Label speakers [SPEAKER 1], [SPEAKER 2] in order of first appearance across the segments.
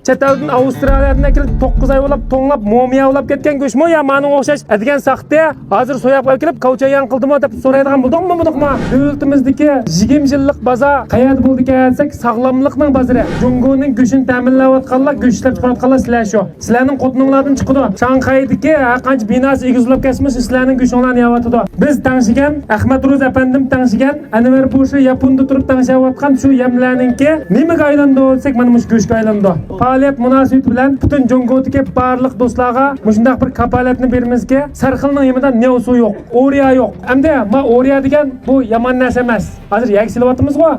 [SPEAKER 1] Chet eldan Avstraliyadan kelib 9 oy bo'lib to'nglab momiya olib ketgan go'shmi yo ma'ni o'xshash degan saxta hozir so'yab qo'yib kelib kavchayan qildimi deb so'raydigan bo'ldingmi budiqmi? Davlatimizdagi 20 yillik baza qayerda bo'ldi desak, sog'lomlikning bozori. Jungoning go'shini ta'minlayotganlar, go'sht ishlab chiqarayotganlar sizlar shu. Sizlarning qotninglardan chiqadi. Shanxaydagi qancha binosi egizlab kesmish, sizlarning go'shinglarni yeyotdi. Biz tangshigan Ahmad Ro'z apandim tangshigan Anvar Po'shi Yaponda turib tangshayotgan shu yemlarninki nimaga aylandi desak, mana mush go'shtga aylandi. Faoliyat munosabati bilan butun Jongodagi barliq do'stlarga shunday bir kapolatni beramizki, sarxilning yemidan nevsu yo'q, o'riya yo'q. Hamda ma o'riya degan bu yomon narsa emas. Hozir yaksilyapmiz-ku.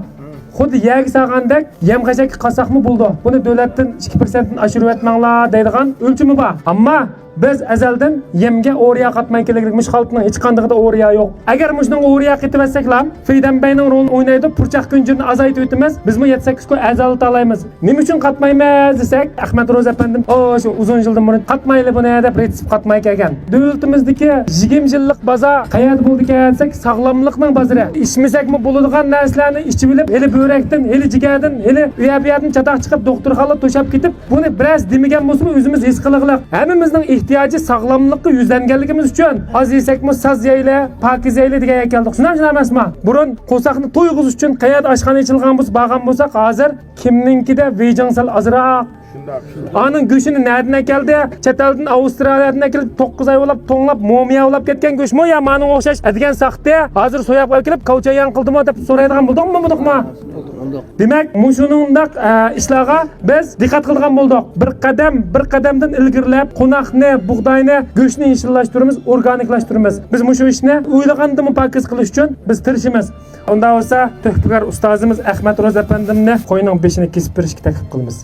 [SPEAKER 1] Xuddi yag saqandek yem-qashak qasaqmi bo'ldi. Buni davlatdan 2% dan oshirib etmanglar deydigan o'lchimi bor. Ammo biz azaldan yemga o'riya qatmay kerakmish xalqning hech qanday o'riya yo'q. Agar mushning o'riya qetibsaklar, Feydanbayning rolini o'ynaydi, purchaq kunjini azaytib o'tamiz. Biz bu 7-8 kun azalta olaymiz. Nima uchun qatmaymiz desak, Ahmad Ro'z apandim, shu uzun yildan beri qatmayli buni deb retsep qatmay kelgan. Davlatimizdagi 20 yillik baza qayerda bo'ldi desak, sog'lomlikning bozori. Ishmasakmi bo'ladigan narsalarni ichib bilib, hali börekdan, hali jigardan, hali uyabiyatdan chataq chiqib doktorxonaga to'shab ketib, buni biroz demagan bo'lsa o'zimiz his qilig'liq. Hammamizning ehtiyoji sog'lomlikka yuzlanganligimiz uchun hozir esakmi sazayla, pokizayla degan keldik. Shundan emasmi? Burun qo'saqni to'yg'izish uchun qayerda oshxona ichilgan bo'lsa, bag'an bo'lsa, hozir kimninkida vejansal azroq. Aning go'shini nereden keldi? Chet eldan Avstraliyadan kelib 9 oy bo'lib to'nglab momiya olib ketgan go'shmi yo ma'ni o'xshash degan saxta hozir so'yab qo'yib kelib kavchayan qildimi deb so'raydigan bo'ldingmi budiqmi? Demak, mushuningdaq ishlarga biz diqqat qilgan bo'ldik. Bir qadamdan ilgirlab, qo'noqni, bug'doyni, go'shtni yashillashtiramiz, organiklashtiramiz. Biz mushu ishni o'ylagandimi pakiz qilish uchun biz tirishimiz. Unda bo'lsa, To'hpigar ustozimiz Ahmad Ro'z apandimni qo'yning beshini kesib berishga taklif qilamiz.